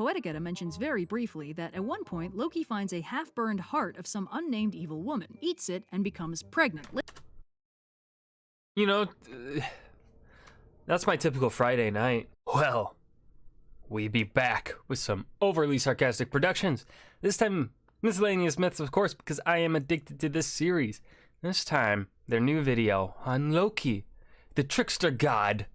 Poetic Edda mentions very briefly that at one point Loki finds a half-burned heart of some unnamed evil woman, eats it, and becomes pregnant. You know, that's my typical Friday night. Well, we be back with some overly sarcastic productions. This time, Miscellaneous Myths, of course, because I am addicted to this series. This time, their new video on Loki, the trickster god.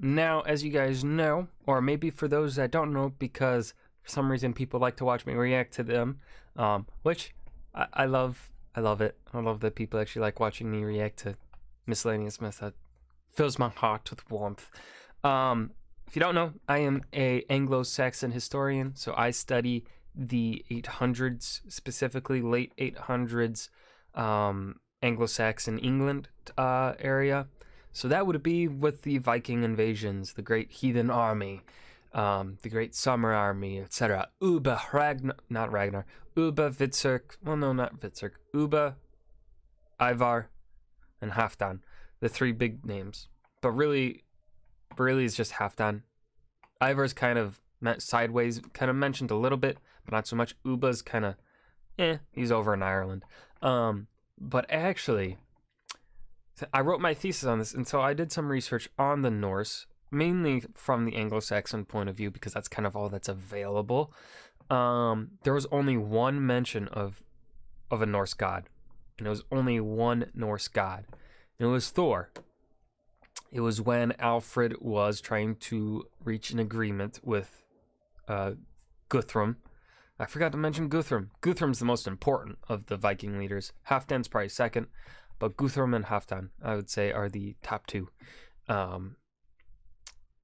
Now, as you guys know, or maybe for those that don't know, because for some reason people like to watch me react to them, which I love. I love it. I love that people actually like watching me react to Miscellaneous Myths. That fills my heart with warmth. If you don't know, I am a Anglo-Saxon historian, so I study the 800s, specifically late 800s, Anglo-Saxon England area. So that would be with the Viking invasions, the great heathen army, the great summer army, etc. Uba Ragnar, Uba Vitzurk, well no, not Vitzurk, Uba, Ivar, and Halfdan, the three big names. But really it's just Halfdan. Ivar's kind of sideways, kind of mentioned a little bit, but not so much. Uba's kind of, he's over in Ireland. But actually, I wrote my thesis on this, and so I did some research on the Norse, mainly from the Anglo-Saxon point of view, because that's kind of all that's available. There was only one mention of a Norse god, and it was only one Norse god, and it was Thor. It was when Alfred was trying to reach an agreement with Guthrum. I forgot to mention Guthrum. Guthrum's the most important of the Viking leaders. Halfdan's probably second, but Guthrum and Halfdan, I would say, are the top two.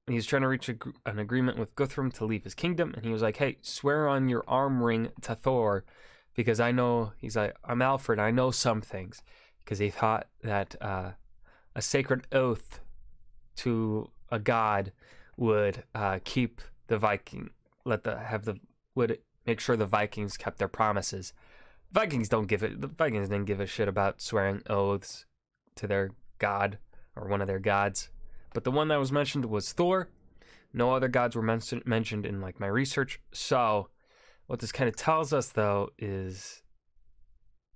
He's trying to reach an agreement with Guthrum to leave his kingdom, and he was like, hey, swear on your arm ring to Thor, because I know, he's like, I'm Alfred, I know some things, because he thought that a sacred oath to a god would keep the Viking, would make sure the Vikings kept their promises. The Vikings didn't give a shit about swearing oaths to their god or one of their gods. But the one that was mentioned was Thor. No other gods were mentioned in like my research. So what this kind of tells us though is,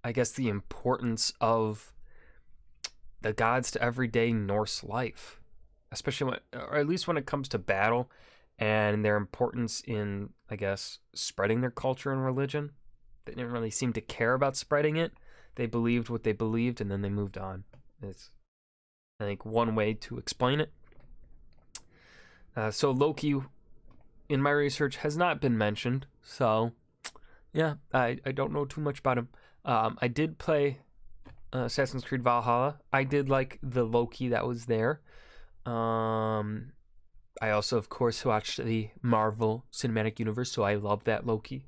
I guess, the importance of the gods to everyday Norse life, especially or at least when it comes to battle, and their importance in, I guess, spreading their culture and religion. They didn't really seem to care about spreading it. They believed what they believed, and then they moved on. It's, I think, one way to explain it. So Loki, in my research, has not been mentioned. So, yeah, I don't know too much about him. I did play Assassin's Creed Valhalla. I did like the Loki that was there. I also, of course, watched the Marvel Cinematic Universe, so I love that Loki.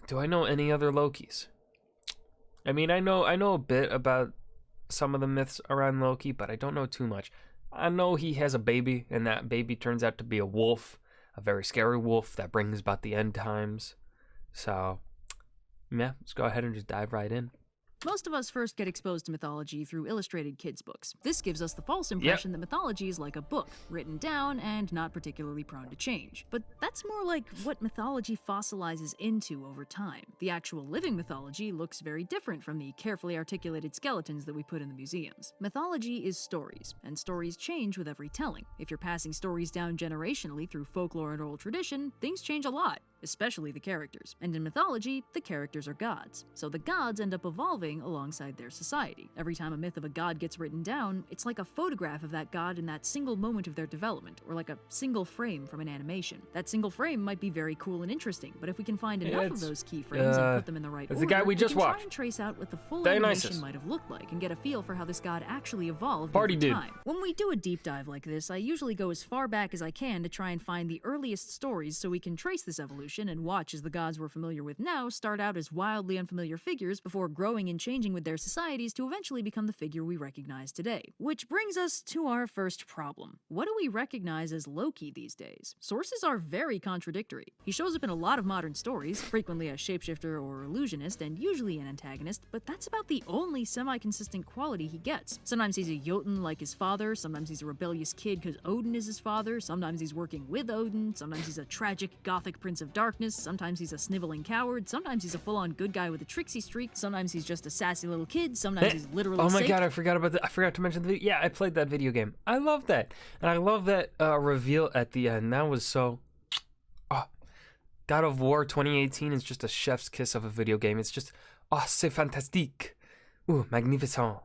Do I know any other Lokis? I mean, I know a bit about some of the myths around Loki, but I don't know too much. I know he has a baby, and that baby turns out to be a wolf, a very scary wolf that brings about the end times. So, yeah, let's go ahead and just dive right in. Most of us first get exposed to mythology through illustrated kids' books. This gives us the false impression that mythology is like a book, written down and not particularly prone to change. But that's more like what mythology fossilizes into over time. The actual living mythology looks very different from the carefully articulated skeletons that we put in the museums. Mythology is stories, and stories change with every telling. If you're passing stories down generationally through folklore and oral tradition, things change a lot, especially the characters. And in mythology, the characters are gods. So the gods end up evolving alongside their society. Every time a myth of a god gets written down, it's like a photograph of that god in that single moment of their development, or like a single frame from an animation. That single frame might be very cool and interesting, but if we can find enough of those keyframes and put them in the right order, the guy we just watched. Try and trace out what the full animation might have looked like and get a feel for how this god actually evolved over time. When we do a deep dive like this, I usually go as far back as I can to try and find the earliest stories so we can trace this evolution evolution and watch as the gods we're familiar with now start out as wildly unfamiliar figures before growing and changing with their societies to eventually become the figure we recognize today. Which brings us to our first problem. What do we recognize as Loki these days? Sources are very contradictory. He shows up in a lot of modern stories, frequently a shapeshifter or illusionist, and usually an antagonist, but that's about the only semi-consistent quality he gets. Sometimes he's a Jotun like his father, sometimes he's a rebellious kid because Odin is his father, sometimes he's working with Odin, sometimes he's a tragic, gothic prince of darkness, sometimes he's a sniveling coward, sometimes he's a full-on good guy with a tricksy streak, sometimes he's just a sassy little kid, sometimes he's literally Oh my sick. god, I forgot about that. I forgot to mention the video. Yeah, I played that video game. I love that. And I love that reveal at the end. That was so... Oh. God of War 2018 is just a chef's kiss of a video game. It's just... Oh, c'est fantastique. Ooh, magnificent.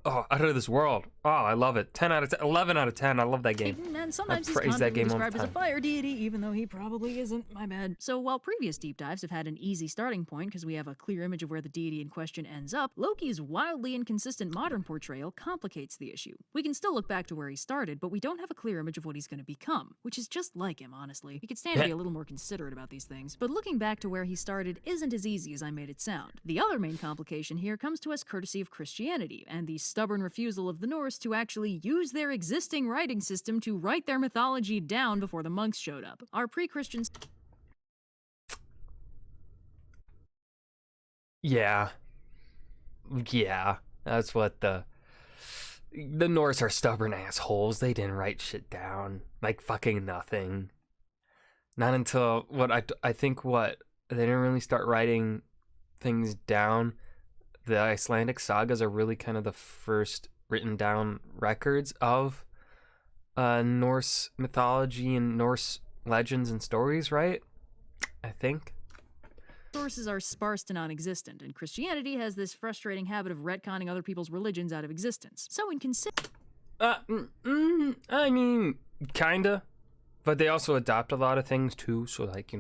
Oh, out of this world. Oh, I love it. 10 out of 10, 11 out of 10. I love that game. And sometimes he's praise that confidently game all the described as a time. fire deity, even though he probably isn't. My bad. So while previous deep dives have had an easy starting point because we have a clear image of where the deity in question ends up, Loki's wildly inconsistent modern portrayal complicates the issue. We can still look back to where he started, but we don't have a clear image of what he's going to become, which is just like him, honestly. He could stand to be a little more considerate about these things, but looking back to where he started isn't as easy as I made it sound. The other main complication here comes to us courtesy of Christianity, and the stubborn refusal of the Norse to actually use their existing writing system to write their mythology down before the monks showed up. Our pre-Christians... Yeah. Yeah. That's what the Norse are stubborn assholes. They didn't write shit down. Like fucking nothing. Not until I think they didn't really start writing things down. The Icelandic sagas are really kind of the first written down records of Norse mythology and Norse legends and stories, right? I think. Sources are sparse to non-existent, and Christianity has this frustrating habit of retconning other people's religions out of existence. So in I mean, kinda. But they also adopt a lot of things too, so like,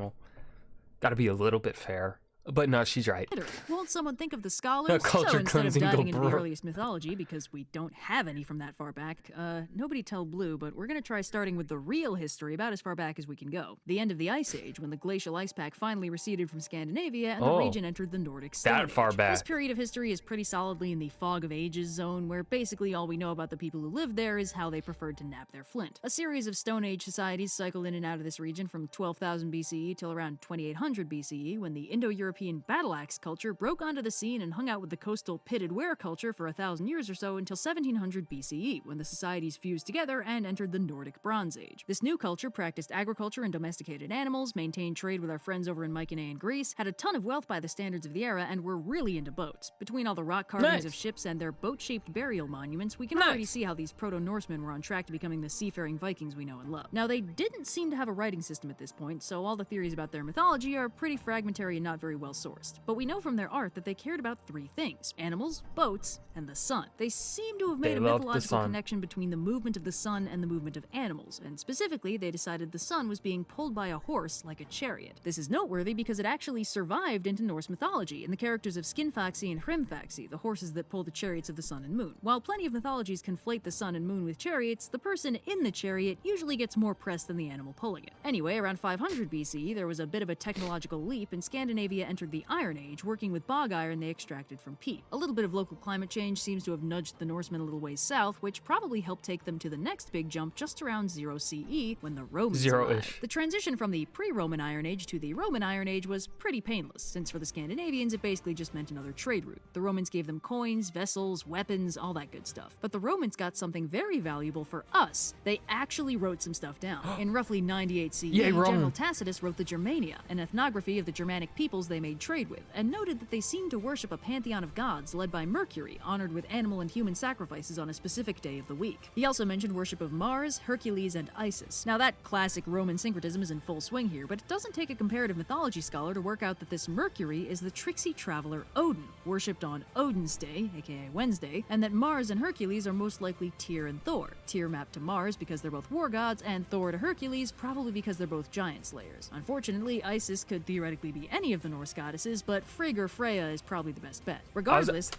gotta be a little bit fair. But no, she's right. Won't someone think of the scholars? Culture So instead of cleansing diving go into the broke. earliest mythology, because we don't have any from that far back, nobody tell Blue, but we're gonna try starting with the real history about as far back as we can go. The end of the Ice Age, when the glacial ice pack finally receded from Scandinavia and the region entered the Nordic Stone that far Age. back. This period of history is pretty solidly in the Fog of Ages zone, where basically all we know about the people who lived there is how they preferred to nap their flint. A series of Stone Age societies cycled in and out of this region from 12,000 BCE till around 2800 BCE, when the Indo-European battle axe culture broke onto the scene and hung out with the coastal pitted ware culture for 1,000 years or so until 1700 BCE, when the societies fused together and entered the Nordic Bronze Age. This new culture practiced agriculture and domesticated animals, maintained trade with our friends over in Mycenae and Greece, had a ton of wealth by the standards of the era, and were really into boats. Between all the rock carvings of ships and their boat-shaped burial monuments, we can already see how these proto-Norsemen were on track to becoming the seafaring Vikings we know and love. Now, they didn't seem to have a writing system at this point, so all the theories about their mythology are pretty fragmentary and not very well sourced. But we know from their art that they cared about three things: animals, boats, and the sun. They seem to have made a mythological connection between the movement of the sun and the movement of animals, and specifically, they decided the sun was being pulled by a horse like a chariot. This is noteworthy because it actually survived into Norse mythology in the characters of Skinfaxi and Hrimfaxi, the horses that pull the chariots of the sun and moon. While plenty of mythologies conflate the sun and moon with chariots, the person in the chariot usually gets more press than the animal pulling it. Anyway, around 500 BCE, there was a bit of a technological leap, and Scandinavia entered the Iron Age, working with bog iron they extracted from peat. A little bit of local climate change seems to have nudged the Norsemen a little ways south, which probably helped take them to the next big jump just around 0 CE, when the Romans arrived. The transition from the pre-Roman Iron Age to the Roman Iron Age was pretty painless, since for the Scandinavians it basically just meant another trade route. The Romans gave them coins, vessels, weapons, all that good stuff. But the Romans got something very valuable for us. They actually wrote some stuff down. In roughly 98 CE, General Tacitus wrote the Germania, an ethnography of the Germanic peoples they made trade with, and noted that they seemed to worship a pantheon of gods led by Mercury, honored with animal and human sacrifices on a specific day of the week. He also mentioned worship of Mars, Hercules, and Isis. Now that classic Roman syncretism is in full swing here, but it doesn't take a comparative mythology scholar to work out that this Mercury is the tricksy traveler Odin, worshipped on Odin's Day, aka Wednesday, and that Mars and Hercules are most likely Tyr and Thor. Tyr mapped to Mars because they're both war gods, and Thor to Hercules probably because they're both giant slayers. Unfortunately, Isis could theoretically be any of the Norse goddesses, but Frigg or Freya is probably the best bet. Regardless,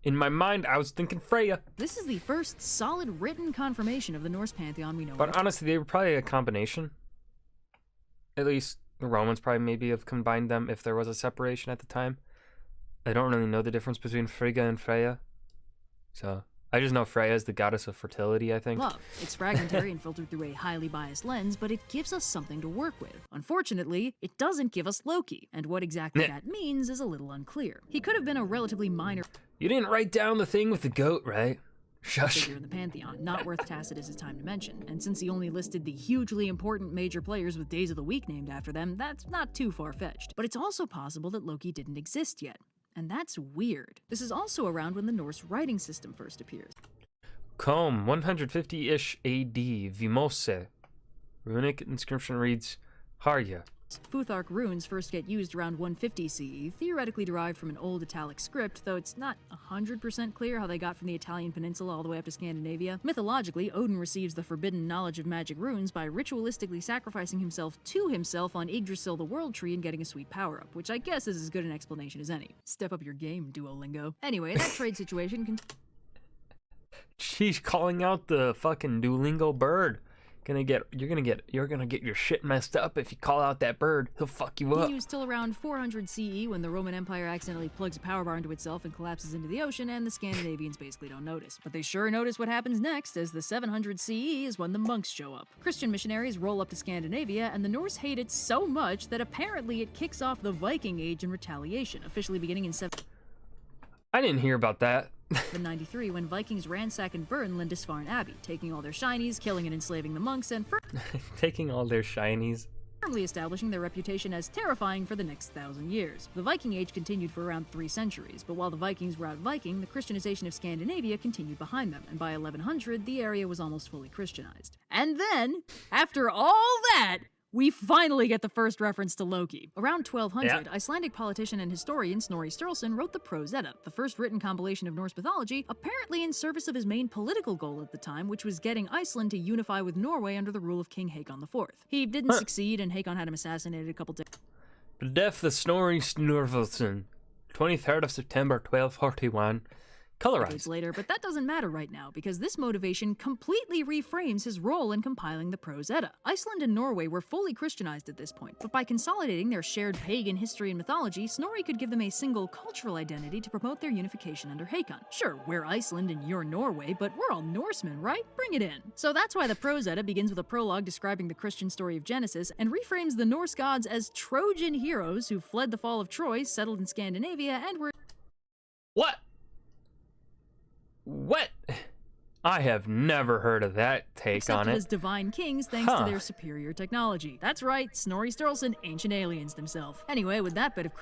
in my mind, I was thinking Freya. This is the first solid written confirmation of the Norse pantheon we know. But honestly, they were probably a combination. At least The Romans probably maybe have combined them if there was a separation at the time. I don't really know the difference between Frigga and Freya. So, I just know Freya is the goddess of fertility, I think. Love. It's fragmentary and filtered through a highly biased lens, but it gives us something to work with. Unfortunately, it doesn't give us Loki, and what exactly that means is a little unclear. He could have been a relatively minor You didn't write down the thing with the goat, right? Shush. figure in the pantheon, not worth Tacitus' time to mention, and since he only listed the hugely important major players with days of the week named after them, that's not too far-fetched. But it's also possible that Loki didn't exist yet. And that's weird. This is also around when the Norse writing system first appears. Combe, 150-ish AD, Vimose. Runic inscription reads, Harya. Futhark runes first get used around 150 CE, theoretically derived from an old Italic script, though it's not 100% clear how they got from the Italian peninsula all the way up to Scandinavia. Mythologically, Odin receives the forbidden knowledge of magic runes by ritualistically sacrificing himself to himself on Yggdrasil the World Tree and getting a sweet power-up, which I guess is as good an explanation as any. Step up your game, Duolingo. Anyway, that trade situation can... She's calling out the fucking Duolingo bird. You're gonna get your shit messed up if you call out that bird. He'll fuck you up. Continues till around 400 CE when the Roman Empire accidentally plugs a power bar into itself and collapses into the ocean, and the Scandinavians basically don't notice. But they sure notice what happens next, as the 700 CE is when the monks show up. Christian missionaries roll up to Scandinavia, and the Norse hate it so much that apparently it kicks off the Viking Age in retaliation, officially beginning in I didn't hear about that. 793 when Vikings ransack and burn Lindisfarne Abbey, taking all their shinies, killing and enslaving the monks, and Taking all their shinies. firmly establishing their reputation as terrifying for the next 1,000 years. The Viking Age continued for around 3 centuries, but while the Vikings were out Viking, the Christianization of Scandinavia continued behind them, and by 1100, the area was almost fully Christianized. And then, after all that, we finally get the first reference to Loki. Around 1200, Icelandic politician and historian Snorri Sturluson wrote the Prose Edda, the first written compilation of Norse mythology, apparently in service of his main political goal at the time, which was getting Iceland to unify with Norway under the rule of King Haakon IV. He didn't succeed, and Haakon had him assassinated a couple days. The death of Snorri Sturluson, 23rd of September 1241. Colorized. Later, but that doesn't matter right now, because this motivation completely reframes his role in compiling the Prose Edda. Iceland and Norway were fully Christianized at this point, but by consolidating their shared pagan history and mythology, Snorri could give them a single cultural identity to promote their unification under Haakon. Sure, we're Iceland and you're Norway, but we're all Norsemen, right? Bring it in. So that's why the Prose Edda begins with a prologue describing the Christian story of Genesis, and reframes the Norse gods as Trojan heroes who fled the fall of Troy, settled in Scandinavia, and were... What? What? I have never heard of that take accepted on it. as divine kings thanks to their superior technology. That's right, Snorri Sturluson ancient aliens himself. Anyway, with that bit of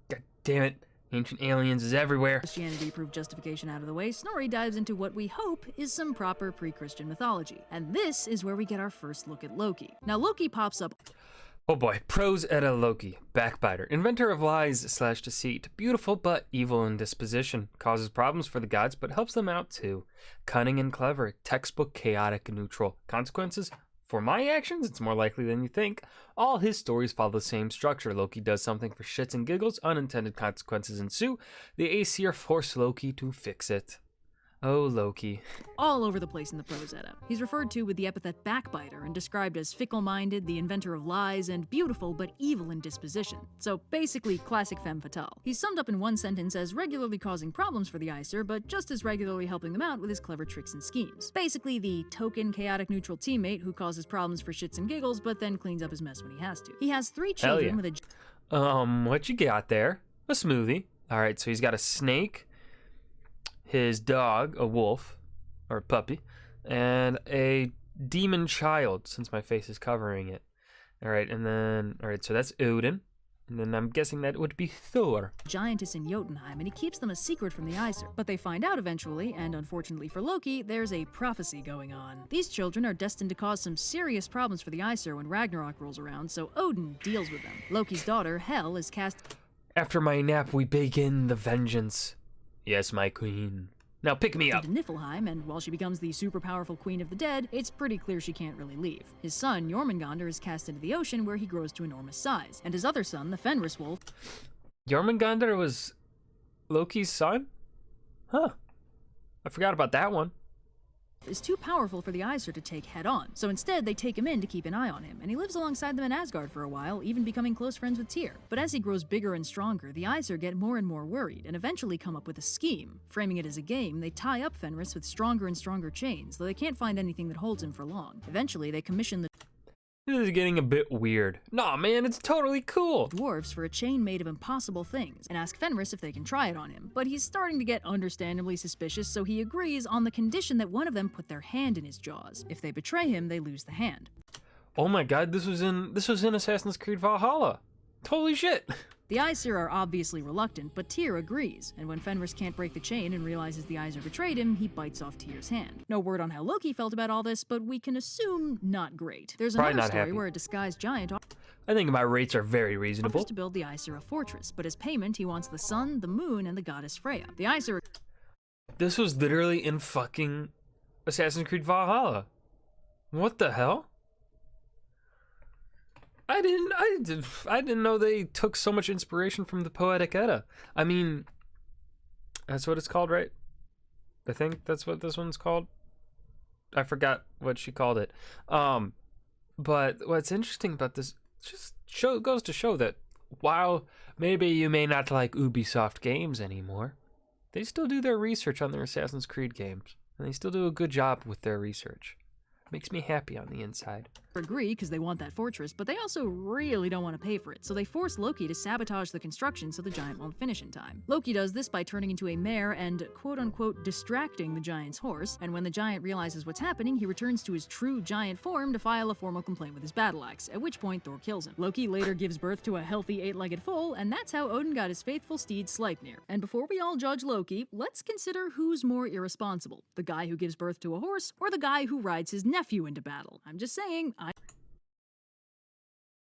God damn it. Ancient aliens is everywhere. Christianity-proved justification out of the way, Snorri dives into what we hope is some proper pre-Christian mythology. And this is where we get our first look at Loki. Now, Loki pops up... Oh boy, Prose Edda Loki, backbiter, inventor of lies / deceit, beautiful but evil in disposition, causes problems for the gods but helps them out too. Cunning and clever, textbook chaotic and neutral. Consequences? For my actions, it's more likely than you think. All his stories follow the same structure. Loki does something for shits and giggles, unintended consequences ensue. The Aesir force Loki to fix it. Oh, Loki. All over the place in the Prose Edda. He's referred to with the epithet backbiter and described as fickle-minded, the inventor of lies, and beautiful but evil in disposition. So basically, classic femme fatale. He's summed up in one sentence as regularly causing problems for the Aesir, but just as regularly helping them out with his clever tricks and schemes. Basically, the token, chaotic, neutral teammate who causes problems for shits and giggles, but then cleans up his mess when he has to. He has 3 children with a... What you got there? A smoothie. Alright, so he's got a snake, his dog, a wolf, or a puppy, and a demon child, since my face is covering it. Alright, and then, alright, so that's Odin, and then I'm guessing that would be Thor. Giantess in Jotunheim, and he keeps them a secret from the Aesir. But they find out eventually, and unfortunately for Loki, there's a prophecy going on. These children are destined to cause some serious problems for the Aesir when Ragnarok rolls around, so Odin deals with them. Loki's daughter, Hel, is cast... After my nap, we begin the vengeance. Yes, my queen. Now pick me up. To Niflheim, and while she becomes the super powerful queen of the dead, it's pretty clear she can't really leave. His son, Jormungandr, is cast into the ocean where he grows to enormous size, and his other son, the Fenris wolf... Jormungandr was Loki's son? Huh. I forgot about that one. is too powerful for the Aesir to take head-on, so instead they take him in to keep an eye on him, and he lives alongside them in Asgard for a while, even becoming close friends with Tyr. But as he grows bigger and stronger, the Aesir get more and more worried, and eventually come up with a scheme. Framing it as a game, they tie up Fenris with stronger and stronger chains, though they can't find anything that holds him for long. Eventually, they commission the This is getting a bit weird. Nah, man, it's totally cool. dwarves for a chain made of impossible things, and ask Fenris if they can try it on him. But he's starting to get understandably suspicious, so he agrees on the condition that one of them put their hand in his jaws. If they betray him, they lose the hand. Oh my god, this was in Assassin's Creed Valhalla. Holy shit. The Aesir are obviously reluctant, but Tyr agrees, and when Fenris can't break the chain and realizes the Aesir betrayed him, he bites off Tyr's hand. No word on how Loki felt about all this, but we can assume not great. There's Probably another not story happy. where a disguised giant I think my rates are very reasonable. offers to build the Aesir a fortress, but as payment he wants the sun, the moon, and the goddess Freya. The Aesir This was literally in fucking Assassin's Creed Valhalla. What the hell? I didn't know they took so much inspiration from the Poetic Edda. I mean, that's what it's called, right? I think that's what this one's called. I forgot what she called it. But what's interesting about this goes to show that while maybe you may not like Ubisoft games anymore, they still do their research on their Assassin's Creed games, and they still do a good job with their research. Makes me happy on the inside. agree because they want that fortress, but they also really don't want to pay for it, so they force Loki to sabotage the construction so the giant won't finish in time. Loki does this by turning into a mare and quote-unquote distracting the giant's horse, and when the giant realizes what's happening, he returns to his true giant form to file a formal complaint with his battle axe, at which point Thor kills him. Loki later gives birth to a healthy eight-legged foal, and that's how Odin got his faithful steed Sleipnir. And before we all judge Loki, let's consider who's more irresponsible, the guy who gives birth to a horse or the guy who rides his nephew into battle. I'm just saying,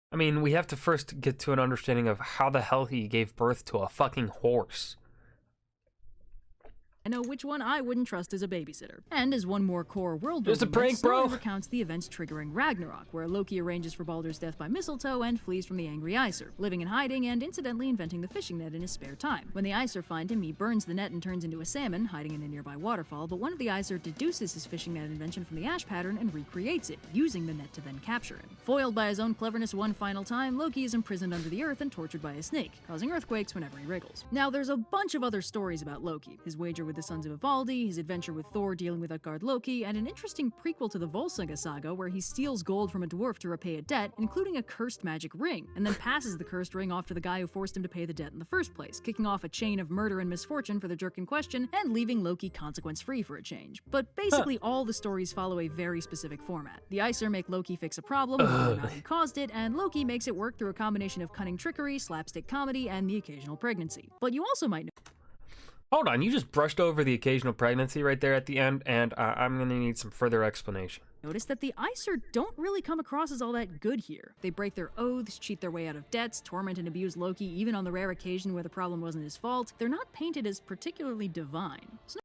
I mean, we have to first get to an understanding of how the hell he gave birth to a fucking horse. I know which one I wouldn't trust as a babysitter. And as one more core world Just a building, prank, bro. Snorri recounts the events triggering Ragnarok, where Loki arranges for Baldur's death by mistletoe and flees from the angry Aesir, living in hiding and incidentally inventing the fishing net in his spare time. When the Aesir find him, he burns the net and turns into a salmon, hiding in a nearby waterfall, but one of the Aesir deduces his fishing net invention from the ash pattern and recreates it, using the net to then capture him. Foiled by his own cleverness one final time, Loki is imprisoned under the earth and tortured by a snake, causing earthquakes whenever he wriggles. Now, there's a bunch of other stories about Loki, his wager with the Sons of Ivaldi, his adventure with Thor dealing with Utgard Loki, and an interesting prequel to the Volsunga saga where he steals gold from a dwarf to repay a debt, including a cursed magic ring, and then passes the cursed ring off to the guy who forced him to pay the debt in the first place, kicking off a chain of murder and misfortune for the jerk in question, and leaving Loki consequence-free for a change. But basically all the stories follow a very specific format. The Aesir make Loki fix a problem, whether or not he caused it, and Loki makes it work through a combination of cunning trickery, slapstick comedy, and the occasional pregnancy. But you also might know Hold on, you just brushed over the occasional pregnancy right there at the end, and I'm gonna need some further explanation. Notice that the Aesir don't really come across as all that good here. They break their oaths, cheat their way out of debts, torment and abuse Loki even on the rare occasion where the problem wasn't his fault. They're not painted as particularly divine. Snorri's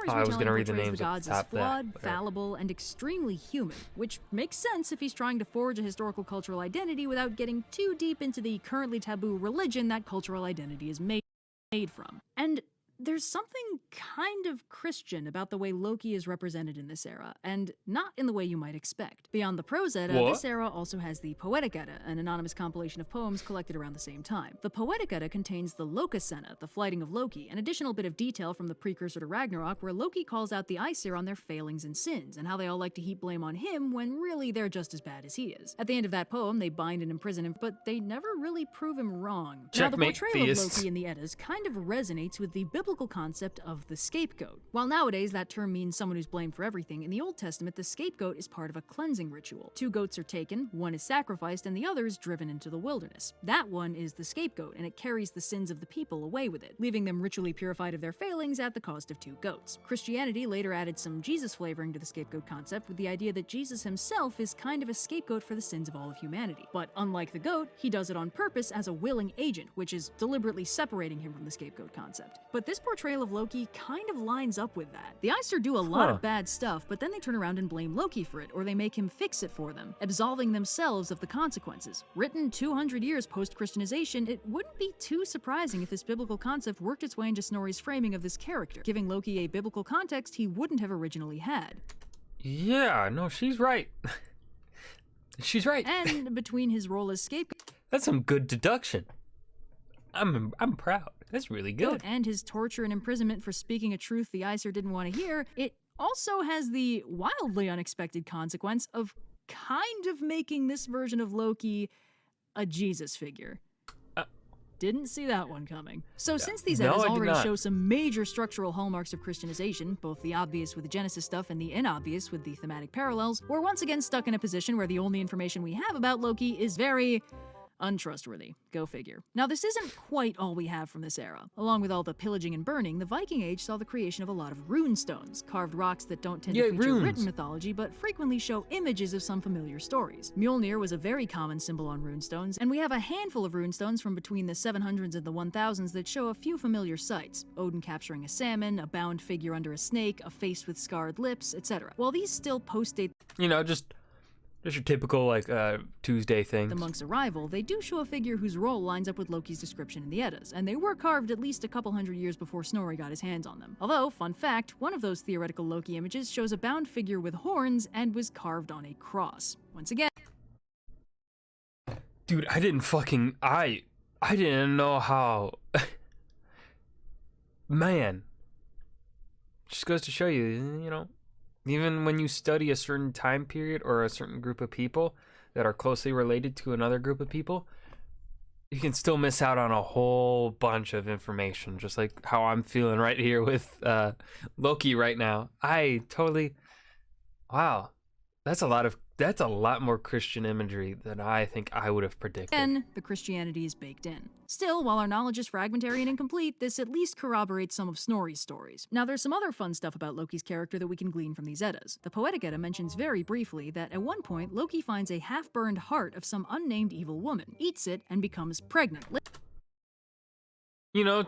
I was retelling gonna read the portrays names the at the gods top as flawed, there, but- fallible, and extremely human, which makes sense if he's trying to forge a historical cultural identity without getting too deep into the currently taboo religion that cultural identity is made from. And there's something kind of Christian about the way Loki is represented in this era, and not in the way you might expect. Beyond the prose Edda, What? this era also has the Poetic Edda, an anonymous compilation of poems collected around the same time. The Poetic Edda contains the Lokasenna, the flighting of Loki, an additional bit of detail from the precursor to Ragnarok where Loki calls out the Aesir on their failings and sins, and how they all like to heap blame on him when really they're just as bad as he is. At the end of that poem, they bind and imprison him, but they never really prove him wrong. Now, the Checkmate, portrayal of theists. Loki in the Eddas kind of resonates with the biblical concept of the scapegoat. While nowadays that term means someone who's blamed for everything, in the Old Testament the scapegoat is part of a cleansing ritual. Two goats are taken, one is sacrificed, and the other is driven into the wilderness. That one is the scapegoat, and it carries the sins of the people away with it, leaving them ritually purified of their failings at the cost of two goats. Christianity later added some Jesus flavoring to the scapegoat concept with the idea that Jesus himself is kind of a scapegoat for the sins of all of humanity. But unlike the goat, he does it on purpose as a willing agent, which is deliberately separating him from the scapegoat concept. But this portrayal of Loki kind of lines up with that. The Aesir do a lot of bad stuff, but then they turn around and blame Loki for it, or they make him fix it for them, absolving themselves of the consequences. Written 200 years post-Christianization, it wouldn't be too surprising if this biblical concept worked its way into Snorri's framing of this character, giving Loki a biblical context he wouldn't have originally had. Yeah, no, she's right. She's right. And between his role as scapegoat That's some good deduction. I'm proud. That's really good. and his torture and imprisonment for speaking a truth the Aesir didn't want to hear, it also has the wildly unexpected consequence of kind of making this version of Loki a Jesus figure. Didn't see that one coming. So since these No, edits I did already not. show some major structural hallmarks of Christianization, both the obvious with the Genesis stuff and the inobvious with the thematic parallels, we're once again stuck in a position where the only information we have about Loki is very untrustworthy. Go figure. Now, this isn't quite all we have from this era. Along with all the pillaging and burning, the Viking Age saw the creation of a lot of rune stones, carved rocks that don't tend to feature runes. written mythology, but frequently show images of some familiar stories. Mjolnir was a very common symbol on rune stones, and we have a handful of rune stones from between the 700s and the 1000s that show a few familiar sights. Odin capturing a salmon, a bound figure under a snake, a face with scarred lips, etc. While these still post-date You know, just your typical like Tuesday thing. the monk's arrival, they do show a figure whose role lines up with Loki's description in the Eddas, and they were carved at least a couple hundred years before Snorri got his hands on them. Although, fun fact, one of those theoretical Loki images shows a bound figure with horns and was carved on a cross. Once again, Dude, I didn't know how. Man, just goes to show you, you know, even when you study a certain time period or a certain group of people that are closely related to another group of people, you can still miss out on a whole bunch of information, just like how I'm feeling right here with Loki right now. Wow, that's a lot more Christian imagery than I think I would have predicted. the Christianity is baked in. Still, while our knowledge is fragmentary and incomplete, this at least corroborates some of Snorri's stories. Now, there's some other fun stuff about Loki's character that we can glean from these Eddas. The Poetic Edda mentions very briefly that at one point, Loki finds a half-burned heart of some unnamed evil woman, eats it, and becomes pregnant. You know,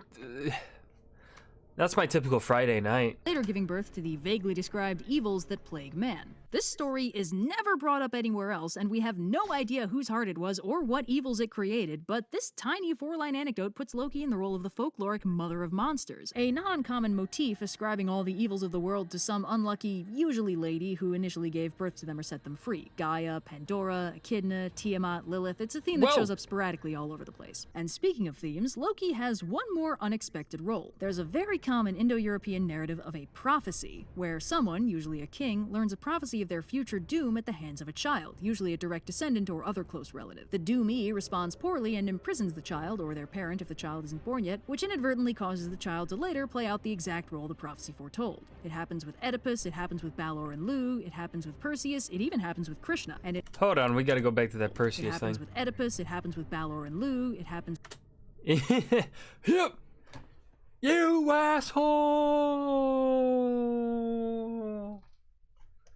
that's my typical Friday night. Later giving birth to the vaguely described evils that plague man. This story is never brought up anywhere else, and we have no idea whose heart it was or what evils it created, but this tiny 4-line anecdote puts Loki in the role of the folkloric mother of monsters, a non-uncommon motif ascribing all the evils of the world to some unlucky, usually lady, who initially gave birth to them or set them free. Gaia, Pandora, Echidna, Tiamat, Lilith. It's a theme that shows up sporadically all over the place. And speaking of themes, Loki has one more unexpected role. There's a very common Indo-European narrative of a prophecy, where someone, usually a king, learns a prophecy of their future doom at the hands of a child, usually a direct descendant or other close relative. The doomee responds poorly and imprisons the child, or their parent if the child isn't born yet, which inadvertently causes the child to later play out the exact role the prophecy foretold. It happens with Oedipus, it happens with Balor and Lu, it happens with Perseus, it even happens with Krishna, and it Hold on, we gotta go back to that it Perseus happens thing. with Oedipus, it happens with Balor and Lu, it happens Yep. You asshole!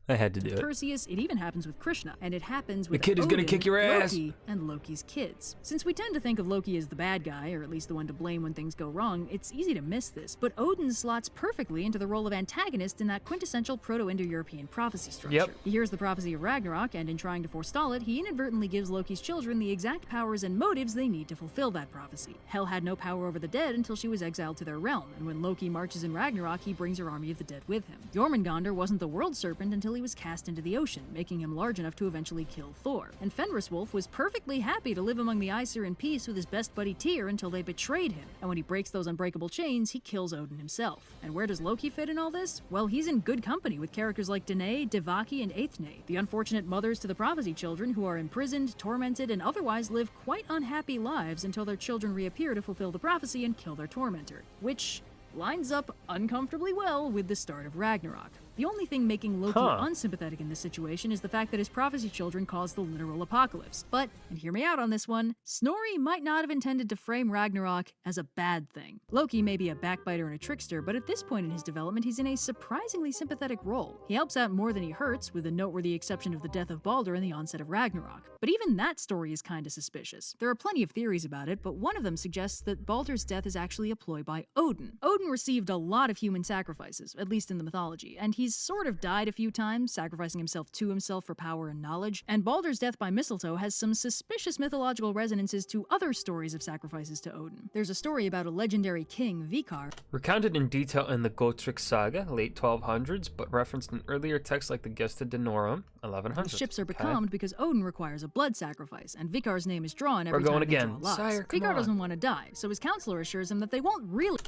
I had to do it. Perseus, it even happens with Krishna, and it happens with The kid is gonna Odin, kick your ass. Loki, and Loki's kids. Since we tend to think of Loki as the bad guy, or at least the one to blame when things go wrong, it's easy to miss this, but Odin slots perfectly into the role of antagonist in that quintessential Proto-Indo-European prophecy structure. Yep. He hears the prophecy of Ragnarok, and in trying to forestall it, he inadvertently gives Loki's children the exact powers and motives they need to fulfill that prophecy. Hel had no power over the dead until she was exiled to their realm, and when Loki marches in Ragnarok, he brings her army of the dead with him. Jormungandr wasn't the world serpent until he was cast into the ocean, making him large enough to eventually kill Thor. And Fenris Wolf was perfectly happy to live among the Aesir in peace with his best buddy Tyr until they betrayed him. And when he breaks those unbreakable chains, he kills Odin himself. And where does Loki fit in all this? Well, he's in good company with characters like Danae, Devaki, and Aethne, the unfortunate mothers to the prophecy children who are imprisoned, tormented, and otherwise live quite unhappy lives until their children reappear to fulfill the prophecy and kill their tormentor. Which lines up uncomfortably well with the start of Ragnarok. The only thing making Loki unsympathetic in this situation is the fact that his prophecy children caused the literal apocalypse. But, and hear me out on this one, Snorri might not have intended to frame Ragnarok as a bad thing. Loki may be a backbiter and a trickster, but at this point in his development, he's in a surprisingly sympathetic role. He helps out more than he hurts, with the noteworthy exception of the death of Baldur and the onset of Ragnarok. But even that story is kinda suspicious. There are plenty of theories about it, but one of them suggests that Baldur's death is actually a ploy by Odin. Odin received a lot of human sacrifices, at least in the mythology, and he He's sort of died a few times, sacrificing himself to himself for power and knowledge, and Baldur's death by mistletoe has some suspicious mythological resonances to other stories of sacrifices to Odin. There's a story about a legendary king, Vikar, recounted in detail in the Gotrek saga, late 1200s, but referenced in earlier texts like the Gesta Danorum, 1100s. His ships are becalmed because Odin requires a blood sacrifice, and Vikar's name is drawn every We're going time they again. draw lots. Sire, come Vikar on. doesn't want to die, so his counselor assures him that they won't really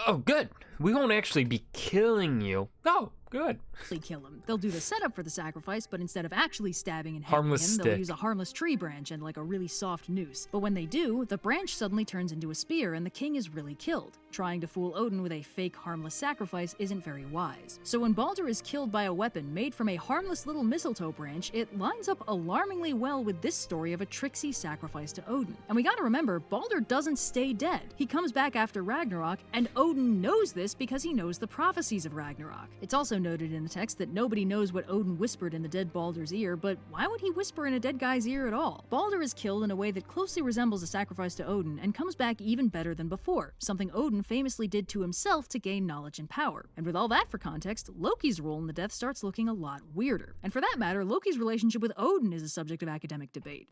Oh, good. We won't actually be killing you. Oh, good. kill him. They'll do the setup for the sacrifice, but instead of actually stabbing and hanging Harmless him, they'll stick. use a harmless tree branch and like a really soft noose. But when they do, the branch suddenly turns into a spear and the king is really killed. Trying to fool Odin with a fake harmless sacrifice isn't very wise. So when Baldur is killed by a weapon made from a harmless little mistletoe branch, it lines up alarmingly well with this story of a tricksy sacrifice to Odin. And we gotta remember, Baldur doesn't stay dead. He comes back after Ragnarok, and Odin knows this because he knows the prophecies of Ragnarok. It's also noted in the text that nobody knows what Odin whispered in the dead Baldur's ear, but why would he whisper in a dead guy's ear at all? Baldur is killed in a way that closely resembles a sacrifice to Odin and comes back even better than before, something Odin famously did to himself to gain knowledge and power. And with all that for context, Loki's role in the death starts looking a lot weirder. And for that matter, Loki's relationship with Odin is a subject of academic debate.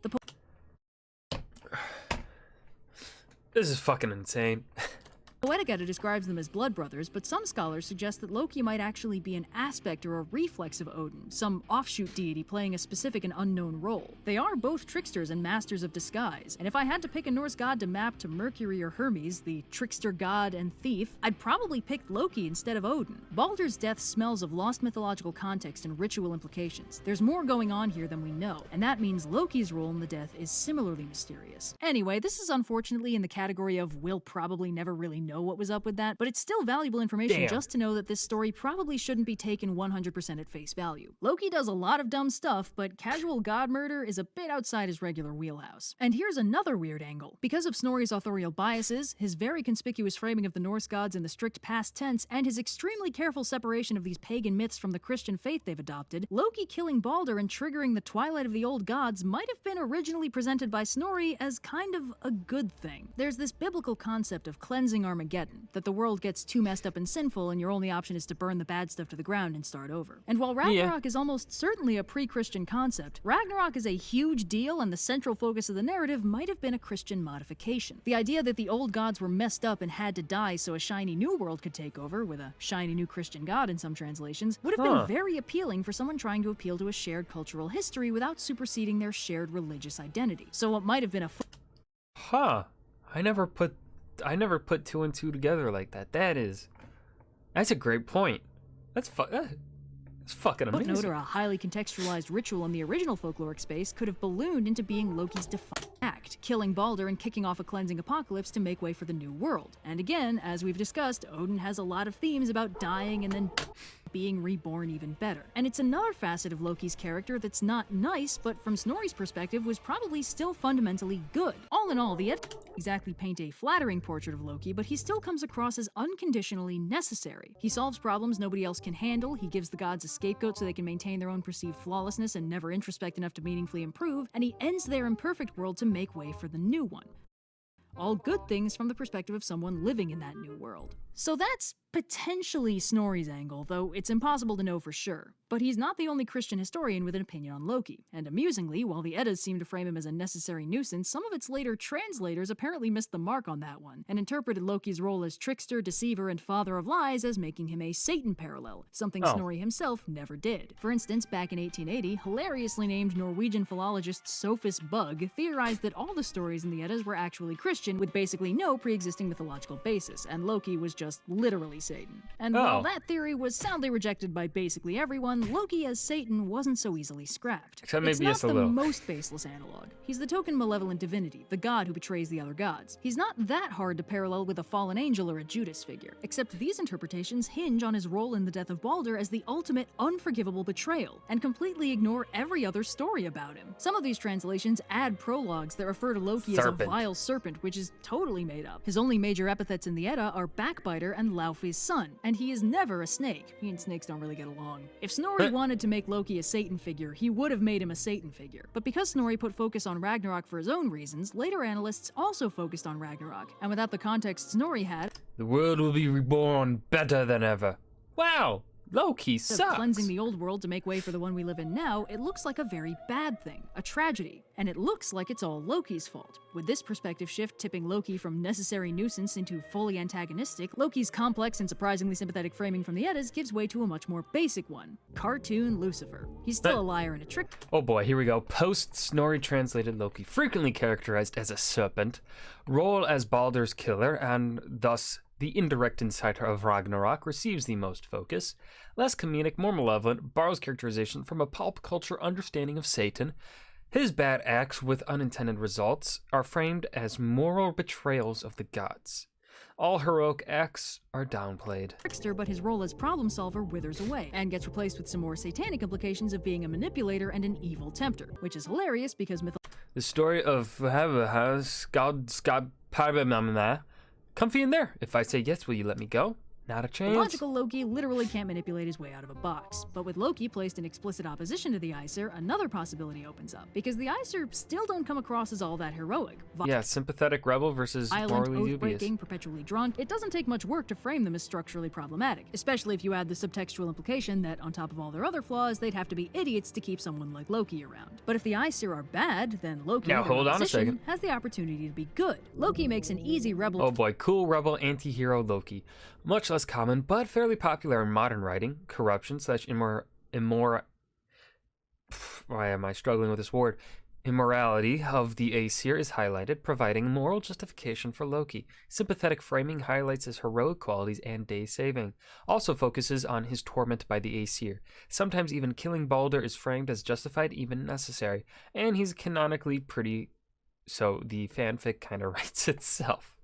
This is fucking insane. Poetic Edda describes them as blood brothers, but some scholars suggest that Loki might actually be an aspect or a reflex of Odin, some offshoot deity playing a specific and unknown role. They are both tricksters and masters of disguise, and if I had to pick a Norse god to map to Mercury or Hermes, the trickster god and thief, I'd probably pick Loki instead of Odin. Baldur's death smells of lost mythological context and ritual implications. There's more going on here than we know, and that means Loki's role in the death is similarly mysterious. Anyway, this is unfortunately in the category of we'll probably never really know what was up with that, but it's still valuable information just to know that this story probably shouldn't be taken 100% at face value. Loki does a lot of dumb stuff, but casual god murder is a bit outside his regular wheelhouse. And here's another weird angle. Because of Snorri's authorial biases, his very conspicuous framing of the Norse gods in the strict past tense, and his extremely careful separation of these pagan myths from the Christian faith they've adopted, Loki killing Baldur and triggering the twilight of the old gods might have been originally presented by Snorri as kind of a good thing. There's this biblical concept of cleansing Armageddon, that the world gets too messed up and sinful and your only option is to burn the bad stuff to the ground and start over. And while Ragnarok is almost certainly a pre-Christian concept, Ragnarok is a huge deal and the central focus of the narrative might have been a Christian modification. The idea that the old gods were messed up and had to die so a shiny new world could take over, with a shiny new Christian god in some translations, would have been very appealing for someone trying to appeal to a shared cultural history without superseding their shared religious identity. So what might have been a I never put two and two together like that. That's a great point. That's fucking amazing. Footnote or a highly contextualized ritual in the original folkloric space could have ballooned into being Loki's defiant act, killing Baldur and kicking off a cleansing apocalypse to make way for the new world. And again, as we've discussed, Odin has a lot of themes about dying and then being reborn even better. And it's another facet of Loki's character that's not nice, but from Snorri's perspective was probably still fundamentally good. All in all, the Edda doesn't exactly paint a flattering portrait of Loki, but he still comes across as unconditionally necessary. He solves problems nobody else can handle, he gives the gods a scapegoat so they can maintain their own perceived flawlessness and never introspect enough to meaningfully improve, and he ends their imperfect world to make way for the new one. All good things from the perspective of someone living in that new world. So that's potentially Snorri's angle, though it's impossible to know for sure. But he's not the only Christian historian with an opinion on Loki. And amusingly, while the Eddas seem to frame him as a necessary nuisance, some of its later translators apparently missed the mark on that one, and interpreted Loki's role as trickster, deceiver, and father of lies as making him a Satan parallel, something Snorri himself never did. For instance, back in 1880, hilariously named Norwegian philologist Sophus Bugg theorized that all the stories in the Eddas were actually Christian, with basically no pre-existing mythological basis, and Loki was just literally Satan. And while that theory was soundly rejected by basically everyone, Loki as Satan wasn't so easily scrapped. Except maybe it's not just a the little. most baseless analog. He's the token malevolent divinity, the god who betrays the other gods. He's not that hard to parallel with a fallen angel or a Judas figure, except these interpretations hinge on his role in the death of Baldur as the ultimate unforgivable betrayal, and completely ignore every other story about him. Some of these translations add prologues that refer to Loki as a vile serpent, which is totally made up. His only major epithets in the Edda are backbiter and Laufey's son, and he is never a snake. He and snakes don't really get along. If Snorri wanted to make Loki a Satan figure, he would have made him a Satan figure. But because Snorri put focus on Ragnarok for his own reasons, later analysts also focused on Ragnarok, and without the context Snorri had, the world will be reborn better than ever. Wow! Loki Instead sucks. of cleansing the old world to make way for the one we live in now, it looks like a very bad thing, a tragedy, and it looks like it's all Loki's fault. With this perspective shift tipping Loki from necessary nuisance into fully antagonistic, Loki's complex and surprisingly sympathetic framing from the Eddas gives way to a much more basic one: cartoon Lucifer. He's still a liar and a trick. Oh boy, here we go. Post-Snorri translated Loki, frequently characterized as a serpent, role as Baldur's killer, and thus the indirect inciter of Ragnarok, receives the most focus. Less comedic, more malevolent, borrows characterization from a pulp culture understanding of Satan. His bad acts with unintended results are framed as moral betrayals of the gods. All heroic acts are downplayed. Trickster, but his role as problem solver withers away and gets replaced with some more satanic implications of being a manipulator and an evil tempter, which is hilarious because The story of God's comfy in there. If I say yes, will you let me go? Not a chance. Logical Loki literally can't manipulate his way out of a box. But with Loki placed in explicit opposition to the Aesir, another possibility opens up. Because the Aesir still don't come across as all that heroic. Yeah, sympathetic rebel versus Violent, morally dubious. oath-breaking, perpetually drunk. It doesn't take much work to frame them as structurally problematic, especially if you add the subtextual implication that, on top of all their other flaws, they'd have to be idiots to keep someone like Loki around. But if the Aesir are bad, then Loki, Now, hold on a second. has the opportunity to be good. Loki makes an easy rebel. Oh boy, cool rebel anti-hero Loki. Much less common, but fairly popular in modern writing. Corruption / why am I struggling with this word? Immorality of the Aesir is highlighted, providing moral justification for Loki. Sympathetic framing highlights his heroic qualities and day saving. Also focuses on his torment by the Aesir. Sometimes even killing Baldur is framed as justified, even necessary. And he's canonically pretty, so the fanfic kind of writes itself.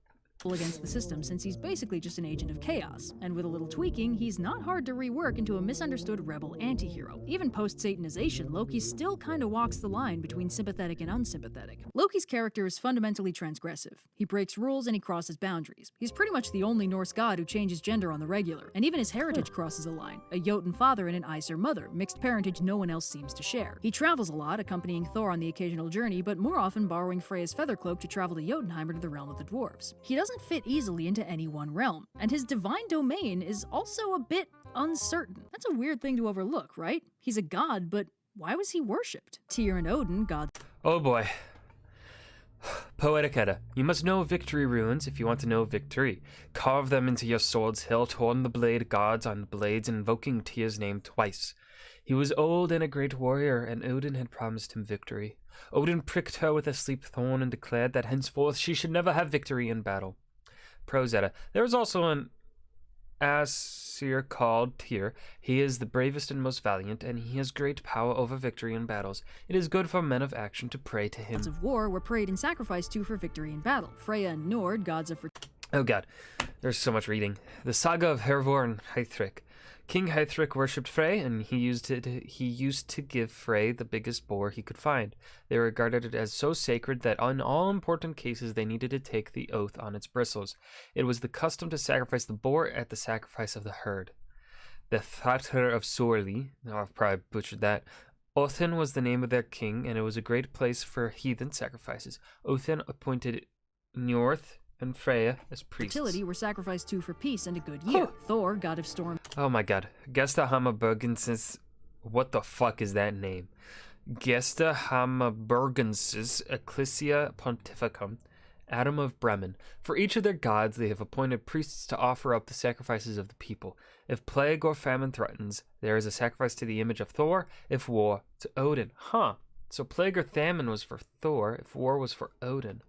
Against the system, since he's basically just an agent of chaos, and with a little tweaking, he's not hard to rework into a misunderstood rebel anti-hero. Even post-Satanization, Loki still kinda walks the line between sympathetic and unsympathetic. Loki's character is fundamentally transgressive. He breaks rules and he crosses boundaries. He's pretty much the only Norse god who changes gender on the regular, and even his heritage crosses a line: a Jotun father and an Aesir mother, mixed parentage no one else seems to share. He travels a lot, accompanying Thor on the occasional journey, but more often borrowing Freya's feather cloak to travel to Jotunheim or to the realm of the dwarves. He doesn't fit easily into any one realm, and his divine domain is also a bit uncertain. That's a weird thing to overlook, right? He's a god, but why was he worshipped? Tyr and Odin, gods. Oh boy. Poetic Edda. You must know victory runes if you want to know victory. Carve them into your sword's hilt, horn the blade gods on the blades, invoking Tyr's name twice. He was old and a great warrior, and Odin had promised him victory. Odin pricked her with a sleep thorn and declared that henceforth she should never have victory in battle. Prose Edda. There is also an Aesir called Tyr. He is the bravest and most valiant, and he has great power over victory in battles. It is good for men of action to pray to him. Gods of war were prayed and sacrificed to for victory in battle. Freya and Nord, gods of Oh god, there's so much reading. The saga of Hervor and Heithric. King Heithric worshipped Frey, and he used to give Frey the biggest boar he could find. They regarded it as so sacred that in all important cases they needed to take the oath on its bristles. It was the custom to sacrifice the boar at the sacrifice of the herd. The Thatr of Sorli, I've probably butchered that. Othin was the name of their king, and it was a great place for heathen sacrifices. Othin appointed Njorth and Freya as priests. fertility were sacrificed to for peace and a good year. Thor, god of storm. Oh my god. Gesta Hammerbergensis. What the fuck is that name? Gesta Hammerbergensis Ecclesia Pontificum. Adam of Bremen. For each of their gods, they have appointed priests to offer up the sacrifices of the people. If plague or famine threatens, there is a sacrifice to the image of Thor. If war, to Odin. Huh. So plague or famine was for Thor. If war was for Odin.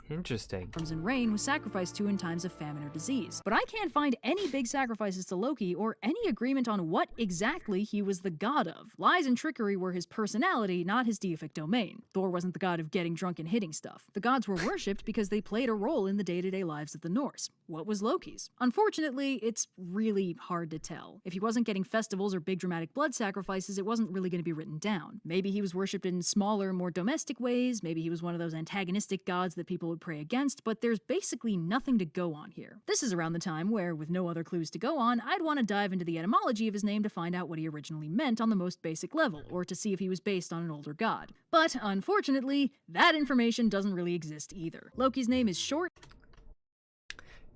Interesting. Storms and rain was sacrificed to in times of famine or disease. But I can't find any big sacrifices to Loki or any agreement on what exactly he was the god of. Lies and trickery were his personality, not his deific domain. Thor wasn't the god of getting drunk and hitting stuff. The gods were worshipped because they played a role in the day-to-day lives of the Norse. What was Loki's? Unfortunately, it's really hard to tell. If he wasn't getting festivals or big dramatic blood sacrifices, it wasn't really going to be written down. Maybe he was worshipped in smaller, more domestic ways. Maybe he was one of those antagonistic gods that people would pray against, but there's basically nothing to go on here. This is around the time where, with no other clues to go on, I'd want to dive into the etymology of his name to find out what he originally meant on the most basic level, or to see if he was based on an older god. But, unfortunately, that information doesn't really exist either. Loki's name is short.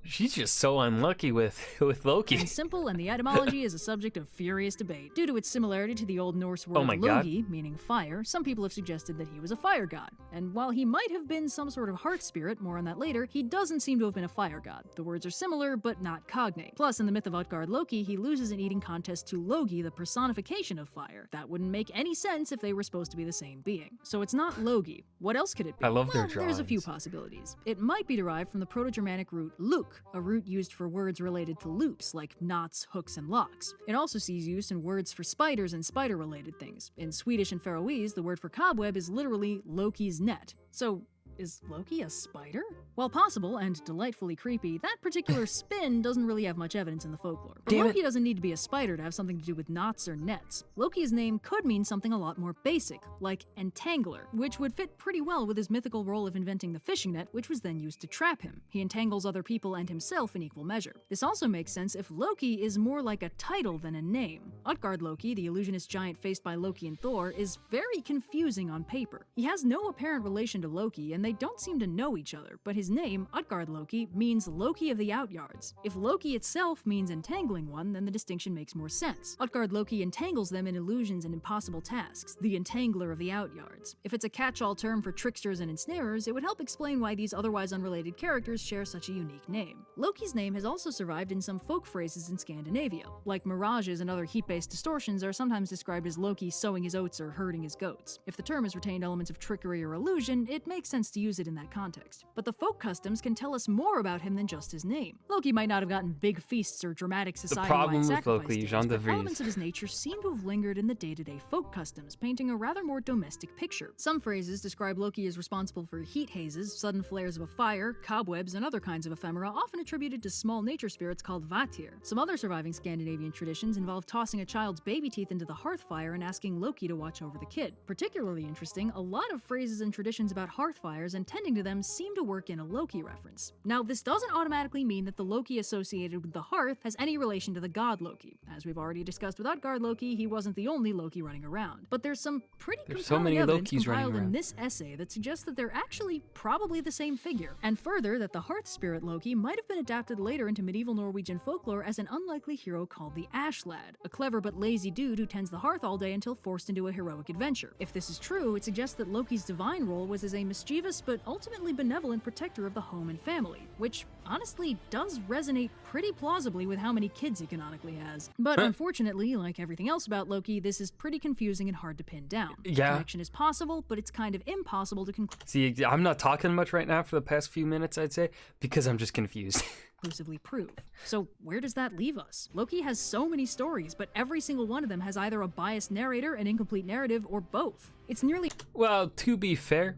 She's just so unlucky with Loki. And simple, and the etymology is a subject of furious debate. Due to its similarity to the Old Norse word my God. Logi, meaning fire, some people have suggested that he was a fire god. And while he might have been some sort of heart spirit, more on that later, he doesn't seem to have been a fire god. The words are similar, but not cognate. Plus, in the myth of Utgard Loki, he loses an eating contest to Logi, the personification of fire. That wouldn't make any sense if they were supposed to be the same being. So it's not Logi. What else could it be? I love their There's a few drawings. possibilities. It might be derived from the Proto-Germanic root luk, a root used for words related to loops, like knots, hooks, and locks. It also sees use in words for spiders and spider-related things. In Swedish and Faroese, the word for cobweb is literally Loki's net. So, is Loki a spider? While possible and delightfully creepy, that particular spin doesn't really have much evidence in the folklore. But Damn Loki doesn't need to be a spider to have something to do with knots or nets. Loki's name could mean something a lot more basic, like entangler, which would fit pretty well with his mythical role of inventing the fishing net, which was then used to trap him. He entangles other people and himself in equal measure. This also makes sense if Loki is more like a title than a name. Utgard Loki, the illusionist giant faced by Loki and Thor, is very confusing on paper. He has no apparent relation to Loki, and they don't seem to know each other, but his name, Utgard Loki, means Loki of the Outyards. If Loki itself means entangling one, then the distinction makes more sense. Utgard Loki entangles them in illusions and impossible tasks, the entangler of the Outyards. If it's a catch-all term for tricksters and ensnarers, it would help explain why these otherwise unrelated characters share such a unique name. Loki's name has also survived in some folk phrases in Scandinavia, like mirages and other heat-based distortions are sometimes described as Loki sowing his oats or herding his goats. If the term has retained elements of trickery or illusion, it makes sense to use it in that context. But the folk customs can tell us more about him than just his name. Loki might not have gotten big feasts or dramatic society-wide problem with sacrifice Loki, days, Jean de but Vries. elements of his nature seem to have lingered in the day-to-day folk customs, painting a rather more domestic picture. Some phrases describe Loki as responsible for heat hazes, sudden flares of a fire, cobwebs, and other kinds of ephemera, often attributed to small nature spirits called vatir. Some other surviving Scandinavian traditions involve tossing a child's baby teeth into the hearth fire and asking Loki to watch over the kid. Particularly interesting, a lot of phrases and traditions about hearth fires and tending to them seem to work in a Loki reference. Now, this doesn't automatically mean that the Loki associated with the hearth has any relation to the god Loki. As we've already discussed with Utgard Loki, he wasn't the only Loki running around. But there's some pretty so many evidence Lokis running compiled in around. this essay that suggests that they're actually probably the same figure. And further, that the hearth spirit Loki might have been adapted later into medieval Norwegian folklore as an unlikely hero called the Ash Lad, a clever but lazy dude who tends the hearth all day until forced into a heroic adventure. If this is true, it suggests that Loki's divine role was as a mischievous but ultimately benevolent protector of the home and family, which honestly does resonate pretty plausibly with how many kids he canonically has. But unfortunately, like everything else about Loki, this is pretty confusing and hard to pin down. Yeah. Connection is possible, but it's kind of impossible to See, I'm not talking much right now for the past few minutes, I'd say, because I'm just confused. conclusively prove. So where does that leave us? Loki has so many stories, but every single one of them has either a biased narrator, an incomplete narrative, or both. It's nearly— Well, to be fair,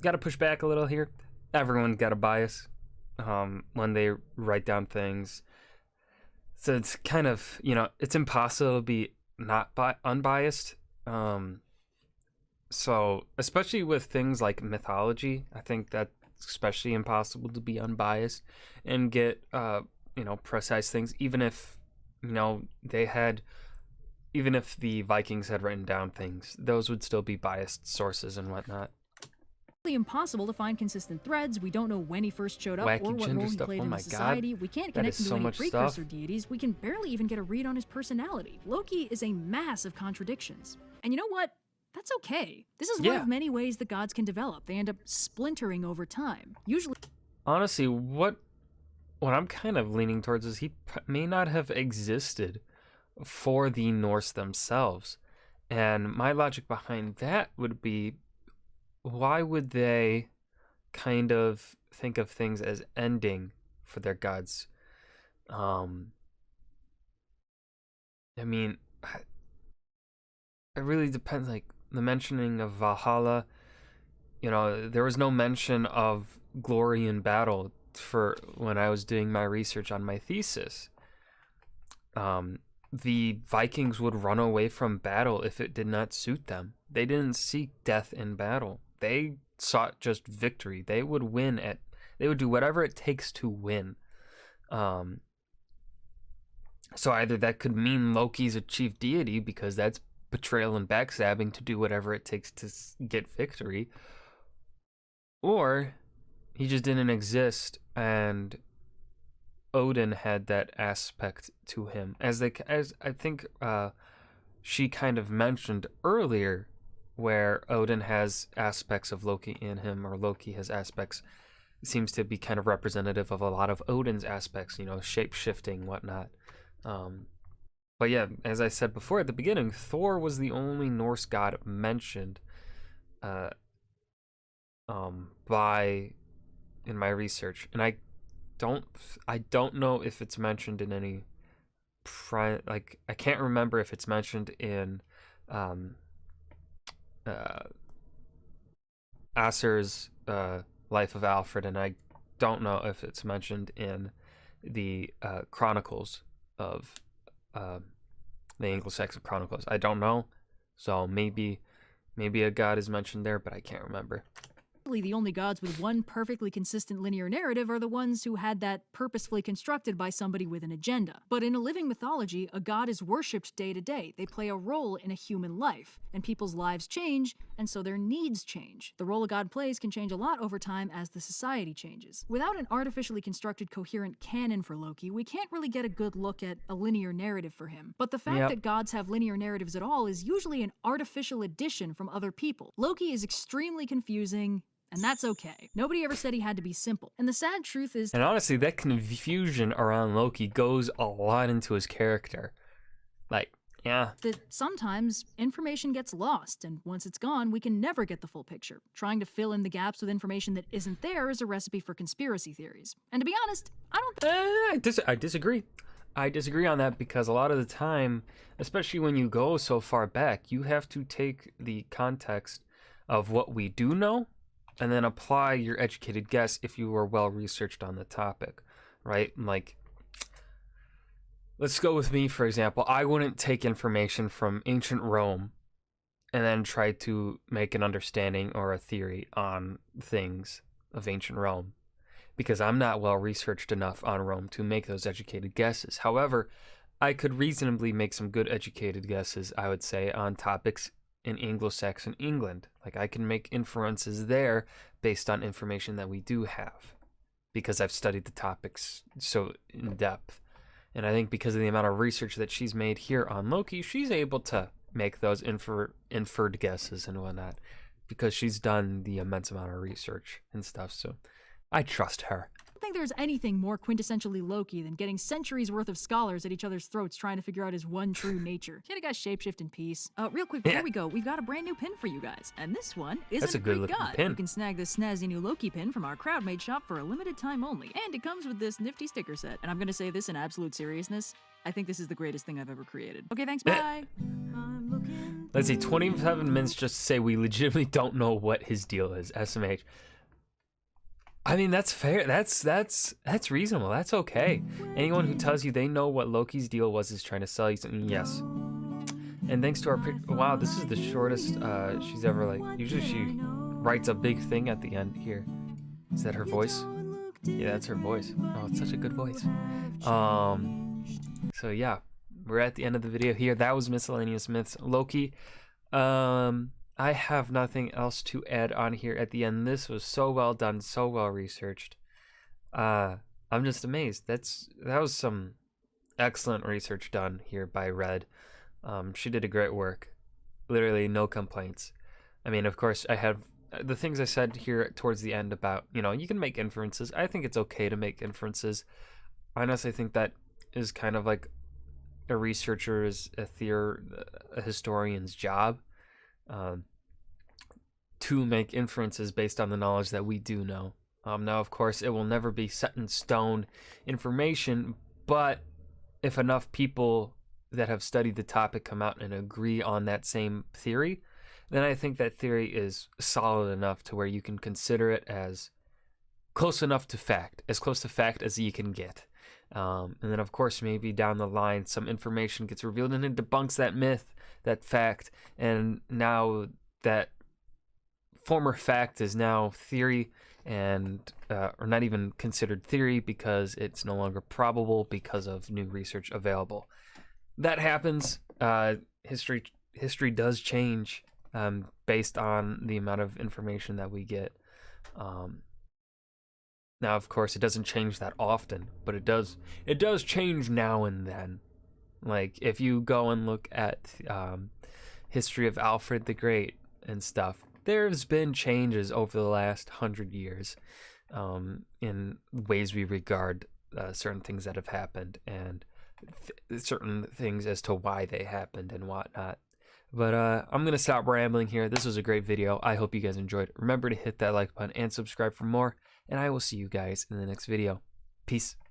gotta push back a little here. Everyone got a bias when they write down things. So it's kind of, it's impossible to be not unbiased. So especially with things like mythology, I think that's especially impossible to be unbiased and get, precise things, even if, even if the Vikings had written down things, those would still be biased sources and whatnot. impossible to find consistent threads. We don't know when he first showed up Wacky or what gender role he stuff. played Oh in my the society. God. We can't That connect is him to so any much precursor stuff. deities. We can barely even get a read on his personality. Loki is a mass of contradictions. And you know what? That's okay. This is one Yeah. of many ways the gods can develop. They end up splintering over time. Usually Honestly, what I'm kind of leaning towards is he may not have existed for the Norse themselves. And my logic behind that would be, why would they kind of think of things as ending for their gods? I mean, it really depends. Like the mentioning of Valhalla, there was no mention of glory in battle for when I was doing my research on my thesis. The Vikings would run away from battle if it did not suit them. They didn't seek death in battle. They sought just victory. They would they would do whatever it takes to win. So either that could mean Loki's a chief deity because that's betrayal and backstabbing to do whatever it takes to get victory, or he just didn't exist and Odin had that aspect to him, as I think she kind of mentioned earlier, where Odin has aspects of Loki in him, or Loki has aspects. It seems to be kind of representative of a lot of Odin's aspects, shape shifting, whatnot. But yeah, as I said before at the beginning, Thor was the only Norse god mentioned by in my research, and I don't know if it's mentioned in any I can't remember if it's mentioned in Asser's Life of Alfred, and I don't know if it's mentioned in the Chronicles of the Anglo-Saxon Chronicles. I don't know, so maybe a god is mentioned there, but I can't remember. The only gods with one perfectly consistent linear narrative are the ones who had that purposefully constructed by somebody with an agenda. But in a living mythology, a god is worshipped day to day. They play a role in a human life, and people's lives change, and so their needs change. The role a god plays can change a lot over time as the society changes. Without an artificially constructed coherent canon for Loki, we can't really get a good look at a linear narrative for him. But the fact that gods have linear narratives at all is usually an artificial addition from other people. Loki is extremely confusing, and that's okay. Nobody ever said he had to be simple. And the sad truth is... And honestly, that confusion around Loki goes a lot into his character. That sometimes information gets lost, and once it's gone, we can never get the full picture. Trying to fill in the gaps with information that isn't there is a recipe for conspiracy theories. And to be honest, I disagree. I disagree on that, because a lot of the time, especially when you go so far back, you have to take the context of what we do know and then apply your educated guess if you were well researched on the topic, right? Let's go with me, for example. I wouldn't take information from ancient Rome and then try to make an understanding or a theory on things of ancient Rome, because I'm not well researched enough on Rome to make those educated guesses. However, I could reasonably make some good educated guesses, I would say, on topics in Anglo-Saxon England. I can make inferences there based on information that we do have, because I've studied the topics so in depth. And I think because of the amount of research that she's made here on Loki, she's able to make those inferred guesses and whatnot, because she's done the immense amount of research and stuff. So I trust her. don't think there's anything more quintessentially Loki than getting centuries worth of scholars at each other's throats trying to figure out his one true nature. Can't a guy shapeshift in peace? Real quick, before we go, we've got a brand new pin for you guys. And this one isn't That's a good looking pin. You can snag this snazzy new Loki pin from our crowd-made shop for a limited time only. And it comes with this nifty sticker set. And I'm gonna say this in absolute seriousness, I think this is the greatest thing I've ever created. Okay, thanks, bye! Let's see, 27 minutes just to say we legitimately don't know what his deal is, SMH. I mean, that's fair. That's reasonable. That's okay. Anyone who tells you they know what Loki's deal was is trying to sell you something. Yes. And thanks to our wow, this is the shortest she's ever usually she writes a big thing at the end here. Is that her voice? Yeah, that's her voice. Oh, it's such a good voice. So yeah, we're at the end of the video here. That was Miscellaneous Myths Loki. I have nothing else to add on here at the end. This was so well done, so well researched. I'm just amazed. That was some excellent research done here by Red. She did a great work. Literally no complaints. I mean, of course, I have the things I said here towards the end about, you can make inferences. I think it's okay to make inferences. Honestly, I think that is kind of like a researcher's, a historian's job. To make inferences based on the knowledge that we do know. Now, of course, it will never be set in stone information, but if enough people that have studied the topic come out and agree on that same theory, then I think that theory is solid enough to where you can consider it as close enough to fact, as close to fact as you can get. And then, of course, maybe down the line, some information gets revealed and it debunks that myth, that fact, and now that former fact is now theory and or not even considered theory because it's no longer probable because of new research available. That happens. History does change based on the amount of information that we get. Now, of course, it doesn't change that often, but it does change now and then. Like, if you go and look at history of Alfred the Great and stuff, there's been changes over the last 100 years in ways we regard certain things that have happened, and certain things as to why they happened and whatnot. But I'm going to stop rambling here. This was a great video. I hope you guys enjoyed. Remember to hit that like button and subscribe for more, and I will see you guys in the next video. Peace.